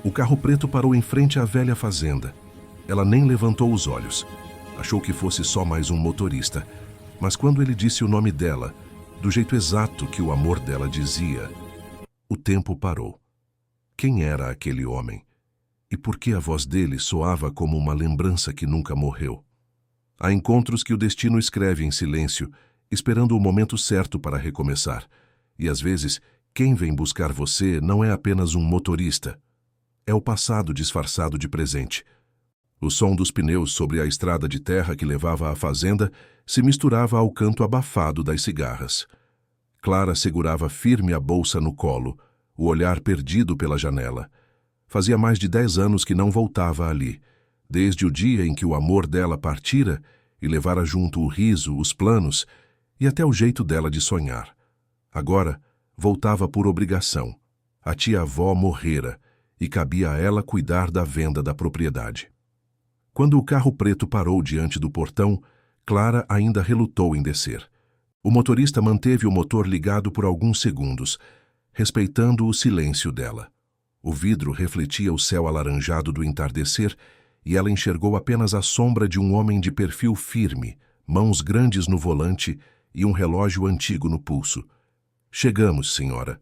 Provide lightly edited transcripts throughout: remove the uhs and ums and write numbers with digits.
O carro preto parou em frente à velha fazenda. Ela nem levantou os olhos. Achou que fosse só mais um motorista. Mas quando ele disse o nome dela, do jeito exato que o amor dela dizia, o tempo parou. Quem era aquele homem? E por que a voz dele soava como uma lembrança que nunca morreu? Há encontros que o destino escreve em silêncio, esperando o momento certo para recomeçar. E às vezes, quem vem buscar você não é apenas um motorista. É o passado disfarçado de presente. O som dos pneus sobre a estrada de terra que levava à fazenda se misturava ao canto abafado das cigarras. Clara segurava firme a bolsa no colo, o olhar perdido pela janela. Fazia mais de 10 anos que não voltava ali, desde o dia em que o amor dela partira e levara junto o riso, os planos e até o jeito dela de sonhar. Agora, voltava por obrigação. A tia-avó morrera e cabia a ela cuidar da venda da propriedade. Quando o carro preto parou diante do portão, Clara ainda relutou em descer. O motorista manteve o motor ligado por alguns segundos, respeitando o silêncio dela. O vidro refletia o céu alaranjado do entardecer e ela enxergou apenas a sombra de um homem de perfil firme, mãos grandes no volante e um relógio antigo no pulso. "Chegamos, senhora."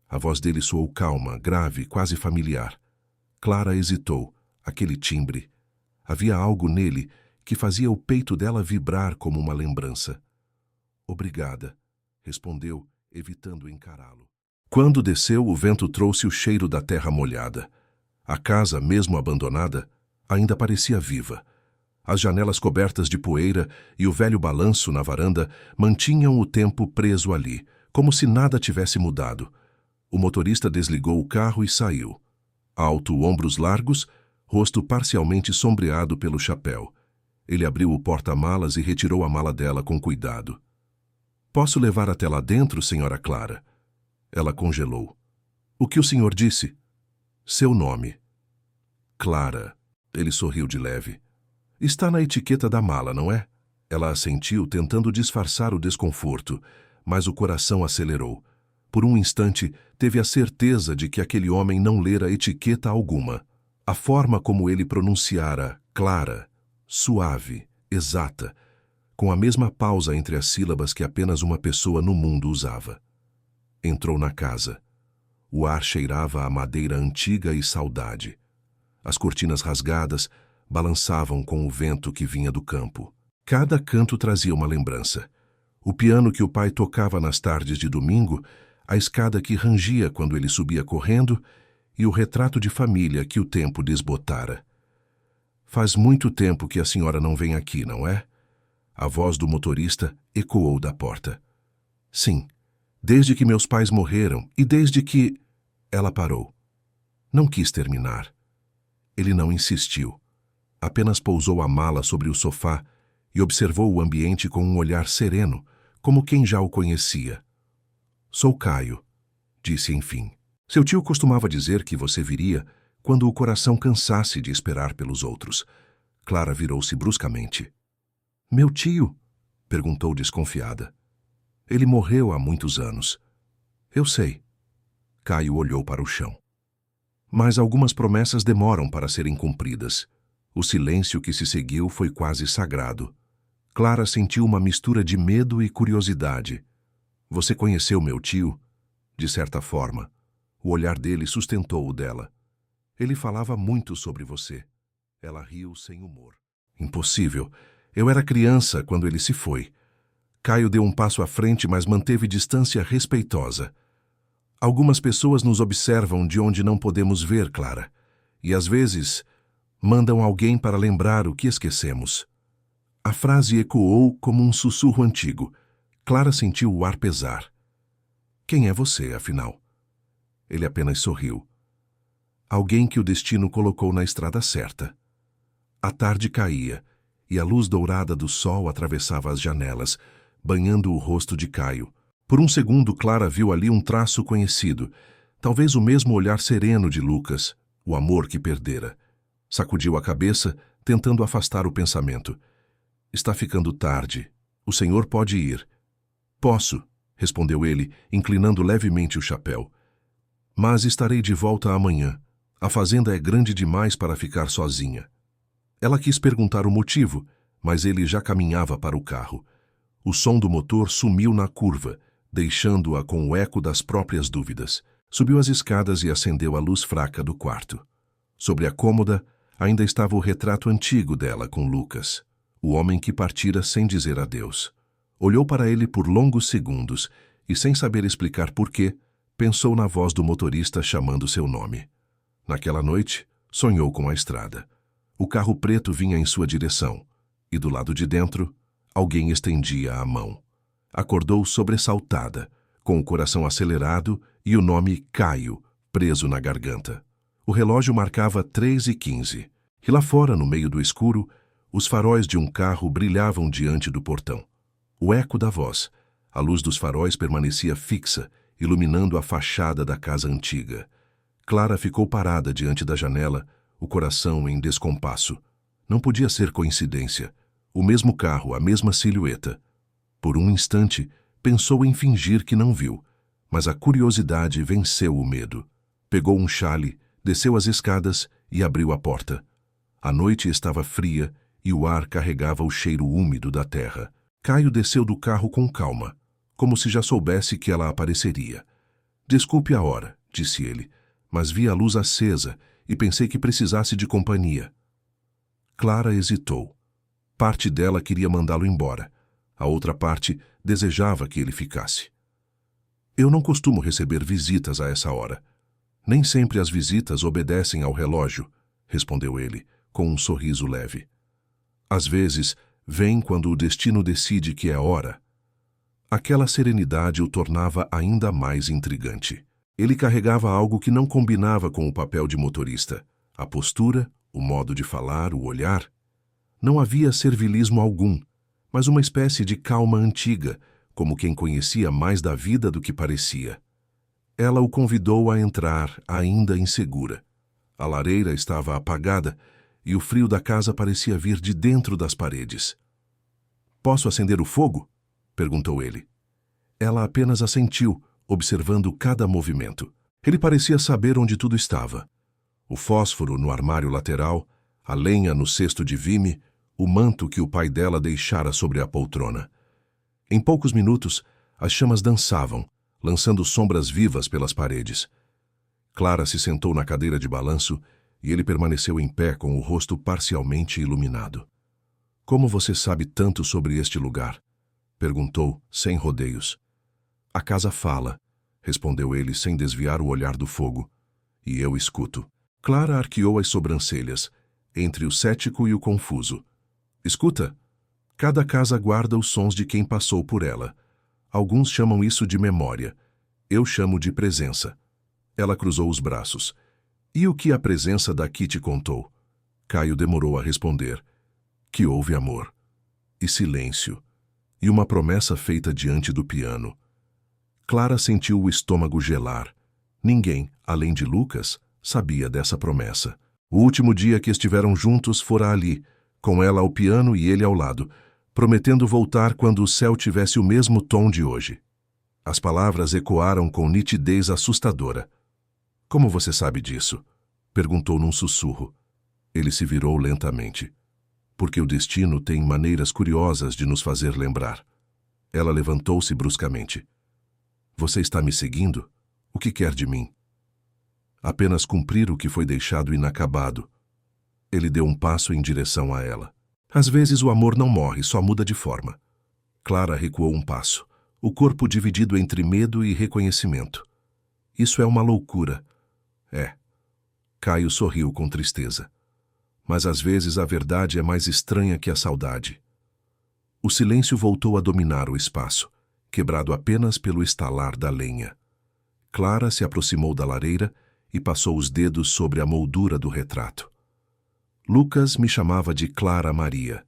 A voz dele soou calma, grave, quase familiar. Clara hesitou. Aquele timbre. Havia algo nele que fazia o peito dela vibrar como uma lembrança. "Obrigada," respondeu, evitando encará-lo. Quando desceu, o vento trouxe o cheiro da terra molhada. A casa, mesmo abandonada, ainda parecia viva. As janelas cobertas de poeira e o velho balanço na varanda mantinham o tempo preso ali, como se nada tivesse mudado. O motorista desligou o carro e saiu. Alto, ombros largos, rosto parcialmente sombreado pelo chapéu. Ele abriu o porta-malas e retirou a mala dela com cuidado. "Posso levar até lá dentro, senhora Clara?" Ela congelou. "O que o senhor disse?" "Seu nome." "Clara." Ele sorriu de leve. "Está na etiqueta da mala, não é?" Ela assentiu, tentando disfarçar o desconforto, mas o coração acelerou. Por um instante, teve a certeza de que aquele homem não lera etiqueta alguma. A forma como ele pronunciara Clara, suave, exata, com a mesma pausa entre as sílabas que apenas uma pessoa no mundo usava. Entrou na casa. O ar cheirava a madeira antiga e saudade. As cortinas rasgadas balançavam com o vento que vinha do campo. Cada canto trazia uma lembrança. O piano que o pai tocava nas tardes de domingo, a escada que rangia quando ele subia correndo e o retrato de família que o tempo desbotara. "Faz muito tempo que a senhora não vem aqui, não é?" A voz do motorista ecoou da porta. "Sim, desde que meus pais morreram e desde que..." Ela parou. Não quis terminar. Ele não insistiu. Apenas pousou a mala sobre o sofá e observou o ambiente com um olhar sereno, como quem já o conhecia. "Sou Caio," disse enfim. "Seu tio costumava dizer que você viria quando o coração cansasse de esperar pelos outros." Clara virou-se bruscamente. "Meu tio?" perguntou desconfiada. "Ele morreu há muitos anos." "Eu sei." Caio olhou para o chão. Mas algumas promessas demoram para serem cumpridas. O silêncio que se seguiu foi quase sagrado. Clara sentiu uma mistura de medo e curiosidade. "Você conheceu meu tio?" De certa forma. O olhar dele sustentou o dela. "Ele falava muito sobre você." Ela riu sem humor. "Impossível. Eu era criança quando ele se foi." Caio deu um passo à frente, mas manteve distância respeitosa. "Algumas pessoas nos observam de onde não podemos ver, Clara. E às vezes mandam alguém para lembrar o que esquecemos." A frase ecoou como um sussurro antigo. Clara sentiu o ar pesar. "Quem é você, afinal?" Ele apenas sorriu. "Alguém que o destino colocou na estrada certa." A tarde caía, e a luz dourada do sol atravessava as janelas, banhando o rosto de Caio. Por um segundo, Clara viu ali um traço conhecido, talvez o mesmo olhar sereno de Lucas, o amor que perdera. Sacudiu a cabeça, tentando afastar o pensamento. "Está ficando tarde. O senhor pode ir." "Posso," respondeu ele, inclinando levemente o chapéu. "Mas estarei de volta amanhã. A fazenda é grande demais para ficar sozinha. Ela quis perguntar o motivo, mas ele já caminhava para o carro. O som do motor sumiu na curva, deixando-a com o eco das próprias dúvidas. Subiu as escadas e acendeu a luz fraca do quarto. Sobre a cômoda ainda estava o retrato antigo dela com Lucas, o homem que partira sem dizer adeus. Olhou para ele por longos segundos e, sem saber explicar porquê, pensou na voz do motorista chamando seu nome. Naquela noite, sonhou com a estrada. O carro preto vinha em sua direção, e do lado de dentro, alguém estendia a mão. Acordou sobressaltada, com o coração acelerado e o nome Caio preso na garganta. O relógio marcava 3h15, e lá fora, no meio do escuro, os faróis de um carro brilhavam diante do portão. O eco da voz, a luz dos faróis permanecia fixa, iluminando a fachada da casa antiga. Clara ficou parada diante da janela, o coração em descompasso. Não podia ser coincidência. O mesmo carro, a mesma silhueta. Por um instante, pensou em fingir que não viu, mas a curiosidade venceu o medo. Pegou um xale, desceu as escadas e abriu a porta. A noite estava fria e o ar carregava o cheiro úmido da terra. Caio desceu do carro com calma, como se já soubesse que ela apareceria. "Desculpe a hora", disse ele, "mas vi a luz acesa e pensei que precisasse de companhia." Clara hesitou. Parte dela queria mandá-lo embora. A outra parte desejava que ele ficasse. "Eu não costumo receber visitas a essa hora. Nem sempre as visitas obedecem ao relógio", respondeu ele, com um sorriso leve. "Às vezes, vem quando o destino decide que é hora." Aquela serenidade o tornava ainda mais intrigante. Ele carregava algo que não combinava com o papel de motorista. A postura, o modo de falar, o olhar. Não havia servilismo algum, mas uma espécie de calma antiga, como quem conhecia mais da vida do que parecia. Ela o convidou a entrar, ainda insegura. A lareira estava apagada e o frio da casa parecia vir de dentro das paredes. "Posso acender o fogo?" perguntou ele. Ela apenas assentiu, observando cada movimento. Ele parecia saber onde tudo estava. O fósforo no armário lateral, a lenha no cesto de vime, o manto que o pai dela deixara sobre a poltrona. Em poucos minutos, as chamas dançavam, lançando sombras vivas pelas paredes. Clara se sentou na cadeira de balanço e ele permaneceu em pé com o rosto parcialmente iluminado. "Como você sabe tanto sobre este lugar?" perguntou, sem rodeios. "A casa fala", respondeu ele sem desviar o olhar do fogo. "E eu escuto." Clara arqueou as sobrancelhas, entre o cético e o confuso. "Escuta, cada casa guarda os sons de quem passou por ela. Alguns chamam isso de memória. Eu chamo de presença." Ela cruzou os braços. "E o que a presença daqui te contou?" Caio demorou a responder. "Que houve amor. E silêncio. E uma promessa feita diante do piano." Clara sentiu o estômago gelar. Ninguém, além de Lucas, sabia dessa promessa. O último dia que estiveram juntos fora ali, com ela ao piano e ele ao lado, prometendo voltar quando o céu tivesse o mesmo tom de hoje. As palavras ecoaram com nitidez assustadora. "Como você sabe disso?" perguntou num sussurro. Ele se virou lentamente. "Porque o destino tem maneiras curiosas de nos fazer lembrar." Ela levantou-se bruscamente. "Você está me seguindo? O que quer de mim?" "Apenas cumprir o que foi deixado inacabado." Ele deu um passo em direção a ela. "Às vezes o amor não morre, só muda de forma." Clara recuou um passo, o corpo dividido entre medo e reconhecimento. "Isso é uma loucura." "É." Caio sorriu com tristeza. "Mas às vezes a verdade é mais estranha que a saudade." O silêncio voltou a dominar o espaço, quebrado apenas pelo estalar da lenha. Clara se aproximou da lareira e passou os dedos sobre a moldura do retrato. "Lucas me chamava de Clara Maria.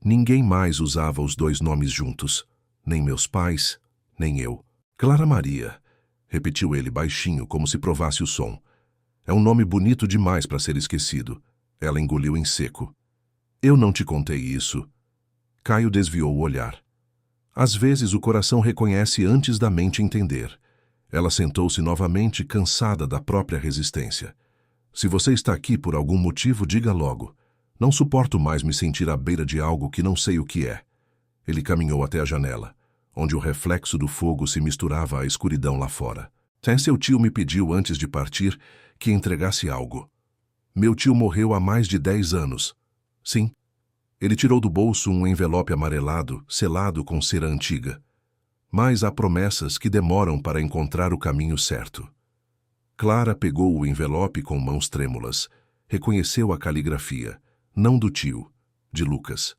Ninguém mais usava os dois nomes juntos, nem meus pais, nem eu." "Clara Maria", repetiu ele baixinho, como se provasse o som. "É um nome bonito demais para ser esquecido." Ela engoliu em seco. "Eu não te contei isso." Caio desviou o olhar. Às vezes o coração reconhece antes da mente entender. Ela sentou-se novamente, cansada da própria resistência. Se você está aqui por algum motivo, diga logo. Não suporto mais me sentir à beira de algo que não sei o que é. Ele caminhou até a janela, onde o reflexo do fogo se misturava à escuridão lá fora. Seu tio me pediu antes de partir que entregasse algo. Meu tio morreu há mais de 10 anos. Sim. Ele tirou do bolso um envelope amarelado, selado com cera antiga. Mas há promessas que demoram para encontrar o caminho certo. Clara pegou o envelope com mãos trêmulas. Reconheceu a caligrafia, não do tio, de Lucas.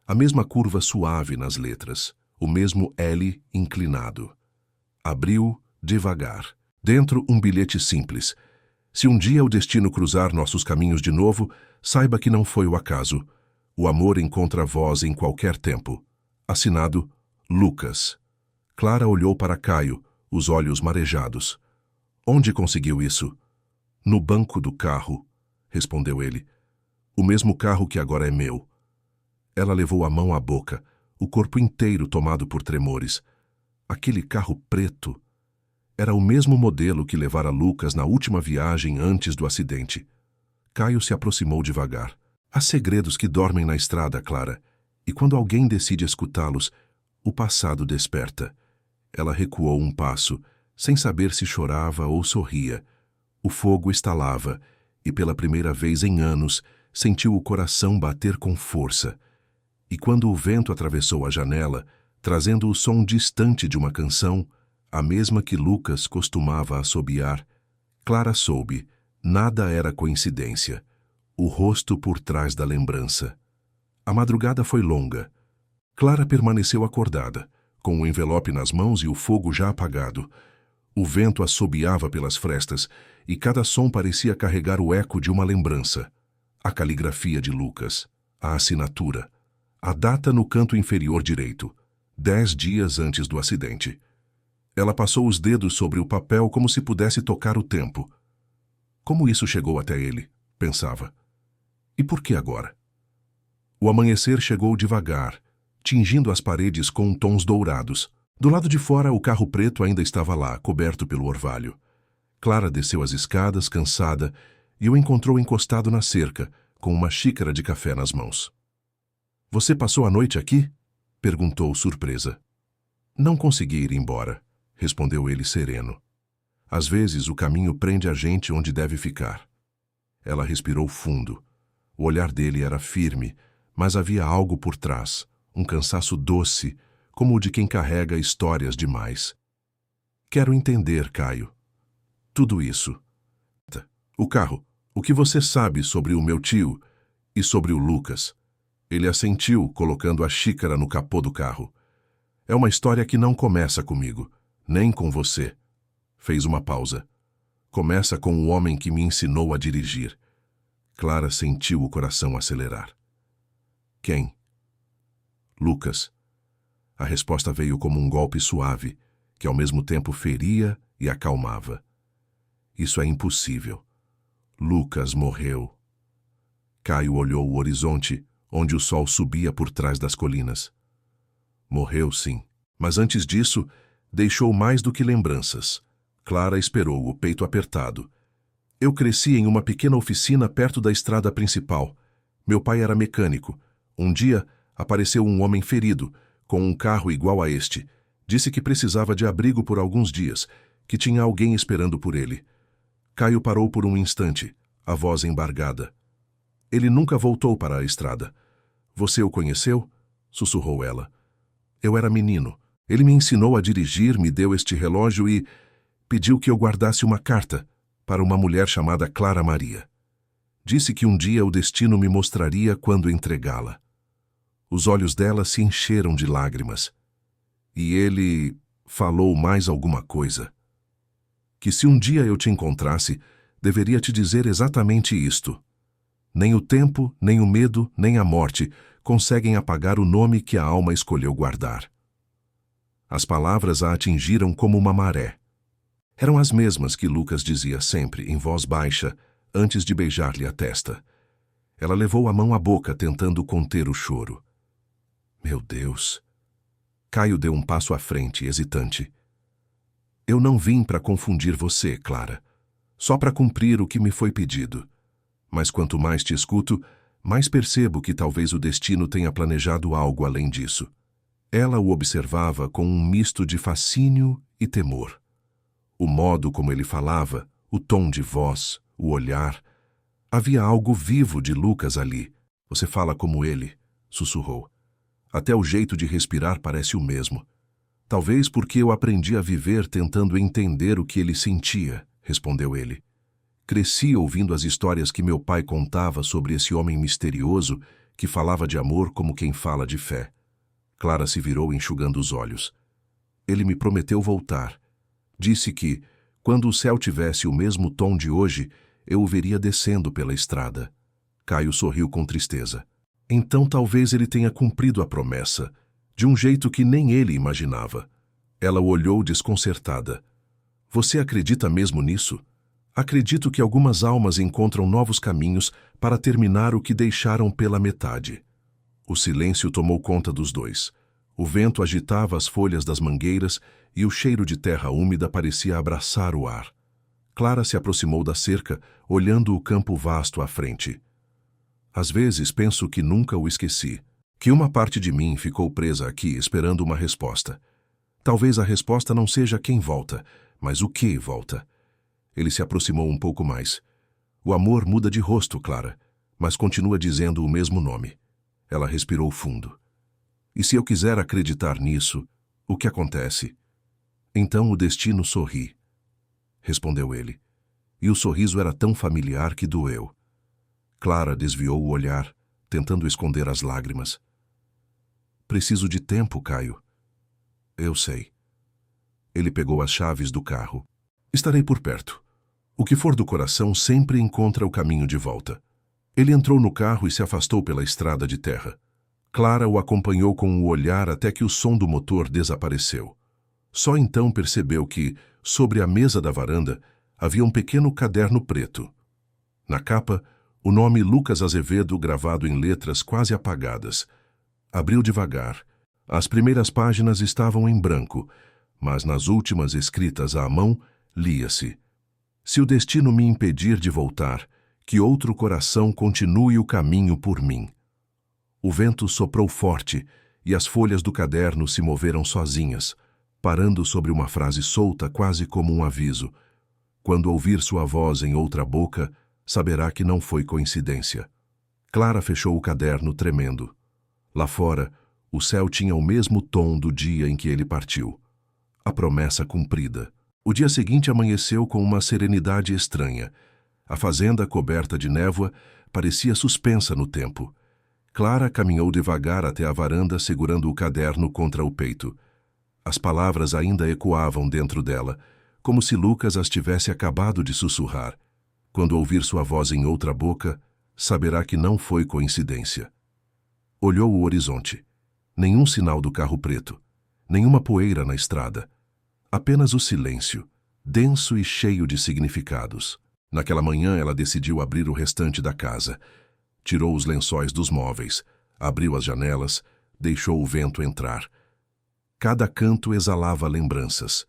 A mesma curva suave nas letras, o mesmo L inclinado. Abriu devagar. Dentro, um bilhete simples. Se um dia o destino cruzar nossos caminhos de novo, saiba que não foi o acaso. O amor encontra voz em qualquer tempo. Assinado, Lucas. Clara olhou para Caio, os olhos marejados. Onde conseguiu isso? No banco do carro, respondeu ele. O mesmo carro que agora é meu. Ela levou a mão à boca, o corpo inteiro tomado por tremores. Aquele carro preto era o mesmo modelo que levara Lucas na última viagem antes do acidente. Caio se aproximou devagar. Há segredos que dormem na estrada, Clara, e quando alguém decide escutá-los, o passado desperta. Ela recuou um passo, sem saber se chorava ou sorria. O fogo estalava, e pela primeira vez em anos, sentiu o coração bater com força. E quando o vento atravessou a janela, trazendo o som distante de uma canção, a mesma que Lucas costumava assobiar, Clara soube, nada era coincidência. O rosto por trás da lembrança. A madrugada foi longa. Clara permaneceu acordada, com o envelope nas mãos e o fogo já apagado. O vento assobiava pelas frestas, e cada som parecia carregar o eco de uma lembrança. A caligrafia de Lucas, a assinatura, a data no canto inferior direito, 10 dias antes do acidente. Ela passou os dedos sobre o papel como se pudesse tocar o tempo. Como isso chegou até ele? Pensava. E por que agora? O amanhecer chegou devagar, tingindo as paredes com tons dourados. Do lado de fora, o carro preto ainda estava lá, coberto pelo orvalho. Clara desceu as escadas, cansada, e o encontrou encostado na cerca, com uma xícara de café nas mãos. — Você passou a noite aqui? Perguntou, surpresa. — Não consegui ir embora, respondeu ele sereno. Às vezes, o caminho prende a gente onde deve ficar. Ela respirou fundo. O olhar dele era firme, mas havia algo por trás, um cansaço doce, como o de quem carrega histórias demais. Quero entender, Caio. Tudo isso. O carro. O que você sabe sobre o meu tio e sobre o Lucas? Ele assentiu, colocando a xícara no capô do carro. É uma história que não começa comigo, nem com você. Fez uma pausa. Começa com o homem que me ensinou a dirigir. Clara sentiu o coração acelerar. Quem? Lucas. A resposta veio como um golpe suave, que ao mesmo tempo feria e acalmava. Isso é impossível. Lucas morreu. Caio olhou o horizonte, onde o sol subia por trás das colinas. Morreu, sim. Mas antes disso, deixou mais do que lembranças. Clara esperou, o peito apertado. Eu cresci em uma pequena oficina perto da estrada principal. Meu pai era mecânico. Um dia, apareceu um homem ferido, com um carro igual a este. Disse que precisava de abrigo por alguns dias, que tinha alguém esperando por ele. Caio parou por um instante, a voz embargada. Ele nunca voltou para a estrada. Você o conheceu? Sussurrou ela. Eu era menino. Ele me ensinou a dirigir, me deu este relógio e pediu que eu guardasse uma carta para uma mulher chamada Clara Maria. Disse que um dia o destino me mostraria quando entregá-la. Os olhos dela se encheram de lágrimas. E ele falou mais alguma coisa. Que se um dia eu te encontrasse, deveria te dizer exatamente isto. Nem o tempo, nem o medo, nem a morte conseguem apagar o nome que a alma escolheu guardar. As palavras a atingiram como uma maré. Eram as mesmas que Lucas dizia sempre, em voz baixa, antes de beijar-lhe a testa. Ela levou a mão à boca, tentando conter o choro. Meu Deus! Caio deu um passo à frente, hesitante. Eu não vim para confundir você, Clara. só para cumprir o que me foi pedido. Mas quanto mais te escuto, mais percebo que talvez o destino tenha planejado algo além disso. Ela o observava com um misto de fascínio e temor. O modo como ele falava, o tom de voz, o olhar. Havia algo vivo de Lucas ali. Você fala como ele, sussurrou. Até o jeito de respirar parece o mesmo. Talvez porque eu aprendi a viver tentando entender o que ele sentia, respondeu ele. Cresci ouvindo as histórias que meu pai contava sobre esse homem misterioso que falava de amor como quem fala de fé. Clara se virou enxugando os olhos. Ele me prometeu voltar. Disse que, quando o céu tivesse o mesmo tom de hoje, eu o veria descendo pela estrada. Caio sorriu com tristeza. Então talvez ele tenha cumprido a promessa, de um jeito que nem ele imaginava. Ela o olhou desconcertada. Você acredita mesmo nisso? Acredito que algumas almas encontram novos caminhos para terminar o que deixaram pela metade. O silêncio tomou conta dos dois. O vento agitava as folhas das mangueiras e o cheiro de terra úmida parecia abraçar o ar. Clara se aproximou da cerca, olhando o campo vasto à frente. Às vezes penso que nunca o esqueci, que uma parte de mim ficou presa aqui esperando uma resposta. Talvez a resposta não seja quem volta, mas o que volta. Ele se aproximou um pouco mais. O amor muda de rosto, Clara, mas continua dizendo o mesmo nome. Ela respirou fundo. E se eu quiser acreditar nisso, o que acontece? Então o destino sorri, respondeu ele. E o sorriso era tão familiar que doeu. Clara desviou o olhar, tentando esconder as lágrimas. Preciso de tempo, Caio. Eu sei. Ele pegou as chaves do carro. Estarei por perto. O que for do coração sempre encontra o caminho de volta. Ele entrou no carro e se afastou pela estrada de terra. Clara o acompanhou com o olhar até que o som do motor desapareceu. Só então percebeu que, sobre a mesa da varanda, havia um pequeno caderno preto. Na capa, o nome Lucas Azevedo gravado em letras quase apagadas. Abriu devagar. As primeiras páginas estavam em branco, mas nas últimas escritas à mão, lia-se: Se o destino me impedir de voltar, que outro coração continue o caminho por mim. O vento soprou forte e as folhas do caderno se moveram sozinhas, parando sobre uma frase solta quase como um aviso. Quando ouvir sua voz em outra boca, saberá que não foi coincidência. Clara fechou o caderno tremendo. Lá fora, o céu tinha o mesmo tom do dia em que ele partiu. A promessa cumprida. O dia seguinte amanheceu com uma serenidade estranha. A fazenda, coberta de névoa, parecia suspensa no tempo. Clara caminhou devagar até a varanda segurando o caderno contra o peito. As palavras ainda ecoavam dentro dela, como se Lucas as tivesse acabado de sussurrar. Quando ouvir sua voz em outra boca, saberá que não foi coincidência. Olhou o horizonte. Nenhum sinal do carro preto. Nenhuma poeira na estrada. Apenas o silêncio, denso e cheio de significados. Naquela manhã ela decidiu abrir o restante da casa. Tirou os lençóis dos móveis, abriu as janelas, deixou o vento entrar. Cada canto exalava lembranças.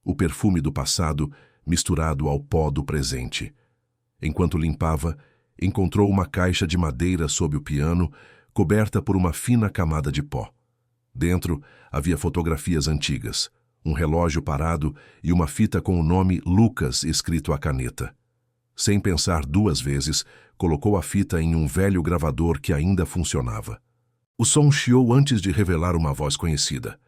O perfume do passado misturado ao pó do presente. Enquanto limpava, encontrou uma caixa de madeira sob o piano, coberta por uma fina camada de pó. Dentro havia fotografias antigas, um relógio parado e uma fita com o nome Lucas escrito à caneta. Sem pensar duas vezes, colocou a fita em um velho gravador que ainda funcionava. O som chiou antes de revelar uma voz conhecida.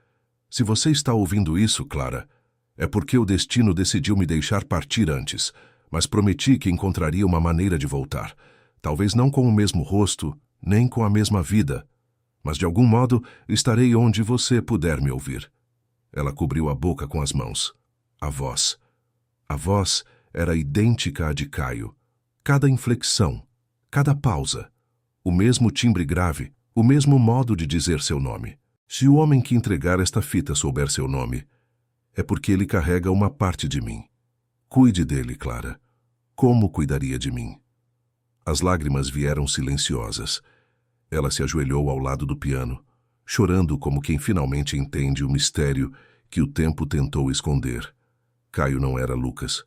Se você está ouvindo isso, Clara, é porque o destino decidiu me deixar partir antes, mas prometi que encontraria uma maneira de voltar. Talvez não com o mesmo rosto, nem com a mesma vida, mas de algum modo estarei onde você puder me ouvir. Ela cobriu a boca com as mãos. A voz. A voz era idêntica à de Caio. Cada inflexão, cada pausa, o mesmo timbre grave, o mesmo modo de dizer seu nome. Se o homem que entregar esta fita souber seu nome, é porque ele carrega uma parte de mim. Cuide dele, Clara. Como cuidaria de mim? As lágrimas vieram silenciosas. Ela se ajoelhou ao lado do piano, chorando como quem finalmente entende o mistério que o tempo tentou esconder. Caio não era Lucas.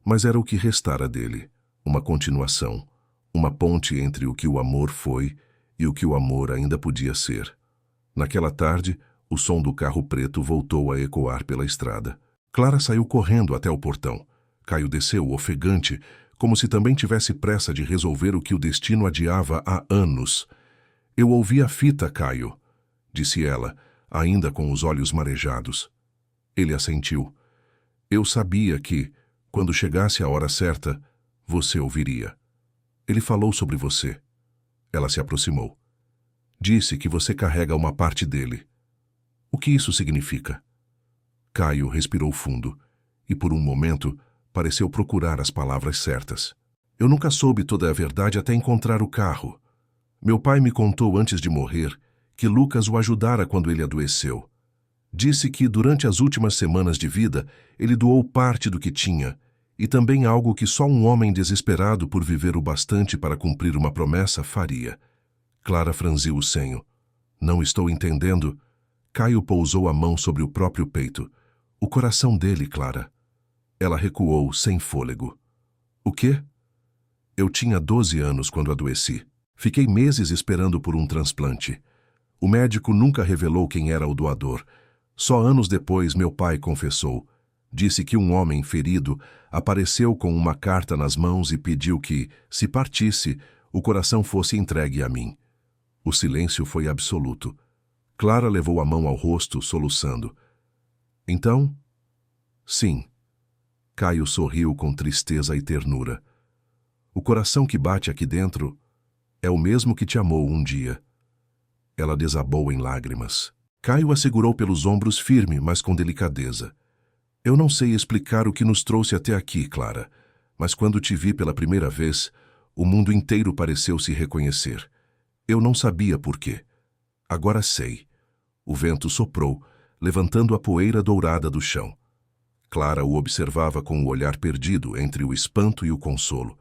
Mas era o que restara dele, uma continuação, uma ponte entre o que o amor foi e o que o amor ainda podia ser. Naquela tarde, o som do carro preto voltou a ecoar pela estrada. Clara saiu correndo até o portão. Caio desceu, ofegante, como se também tivesse pressa de resolver o que o destino adiava há anos. Eu ouvi a fita, Caio, disse ela, ainda com os olhos marejados. Ele assentiu. Eu sabia que, quando chegasse a hora certa, você ouviria. Ele falou sobre você. Ela se aproximou. Disse que você carrega uma parte dele. O que isso significa? Caio respirou fundo e, por um momento, pareceu procurar as palavras certas. Eu nunca soube toda a verdade até encontrar o carro. Meu pai me contou antes de morrer que Lucas o ajudara quando ele adoeceu. Disse que, durante as últimas semanas de vida, ele doou parte do que tinha, e também algo que só um homem desesperado por viver o bastante para cumprir uma promessa faria. Clara franziu o senho. Não estou entendendo. Caio pousou a mão sobre o próprio peito. O coração dele, Clara. Ela recuou, sem fôlego. O quê? Eu tinha 12 anos quando adoeci. Fiquei meses esperando por um transplante. O médico nunca revelou quem era o doador. Só anos depois meu pai confessou. Disse que um homem ferido apareceu com uma carta nas mãos e pediu que, se partisse, o coração fosse entregue a mim. O silêncio foi absoluto. Clara levou a mão ao rosto, soluçando. Então? Sim. Caio sorriu com tristeza e ternura. O coração que bate aqui dentro é o mesmo que te amou um dia. Ela desabou em lágrimas. Caio a segurou pelos ombros firme, mas com delicadeza. Eu não sei explicar o que nos trouxe até aqui, Clara, mas quando te vi pela primeira vez, o mundo inteiro pareceu se reconhecer. Eu não sabia por quê. Agora sei. O vento soprou, levantando a poeira dourada do chão. Clara o observava com o olhar perdido entre o espanto e o consolo.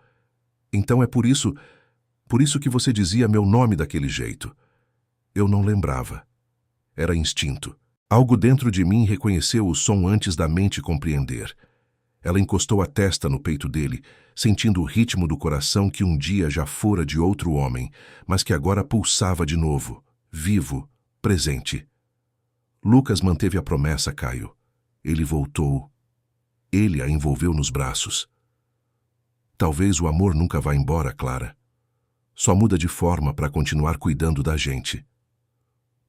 Então é por isso que você dizia meu nome daquele jeito. Eu não lembrava. Era instinto. Algo dentro de mim reconheceu o som antes da mente compreender. Ela encostou a testa no peito dele, sentindo o ritmo do coração que um dia já fora de outro homem, mas que agora pulsava de novo, vivo, presente. Lucas manteve a promessa, Caio. Ele voltou. Ele a envolveu nos braços. Talvez o amor nunca vá embora, Clara. Só muda de forma para continuar cuidando da gente.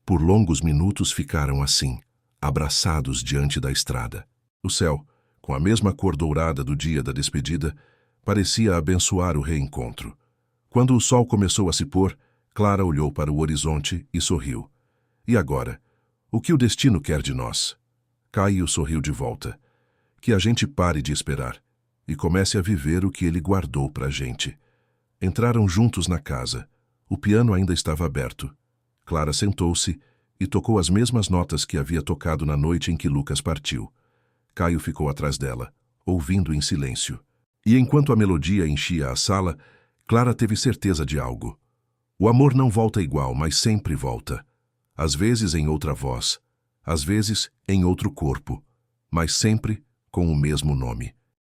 Por longos minutos ficaram assim, abraçados diante da estrada. O céu, com a mesma cor dourada do dia da despedida, parecia abençoar o reencontro. Quando o sol começou a se pôr, Clara olhou para o horizonte e sorriu. E agora? O que o destino quer de nós? Caio sorriu de volta. Que a gente pare de esperar e comece a viver o que ele guardou para a gente. Entraram juntos na casa. O piano ainda estava aberto. Clara sentou-se e tocou as mesmas notas que havia tocado na noite em que Lucas partiu. Caio ficou atrás dela, ouvindo em silêncio. E enquanto a melodia enchia a sala, Clara teve certeza de algo. O amor não volta igual, mas sempre volta. Às vezes em outra voz, às vezes em outro corpo, mas sempre com o mesmo nome.